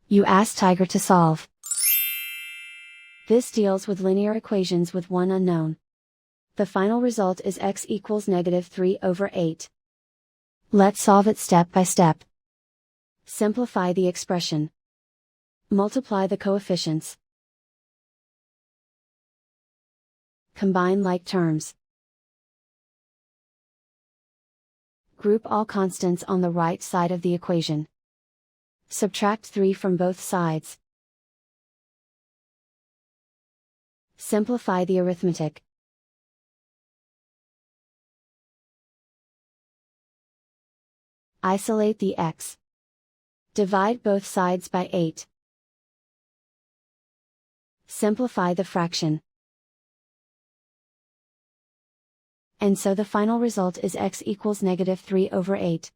You ask Tiger to solve. This deals with linear equations with one unknown. The final result is x equals -3/8. Let's solve it step by step. Simplify the expression. Multiply the coefficients. Combine like terms. Group all constants on the right side of the equation. Subtract 3 from both sides. Simplify the arithmetic. Isolate the x. Divide both sides by 8. Simplify the fraction. And so the final result is x equals -3/8.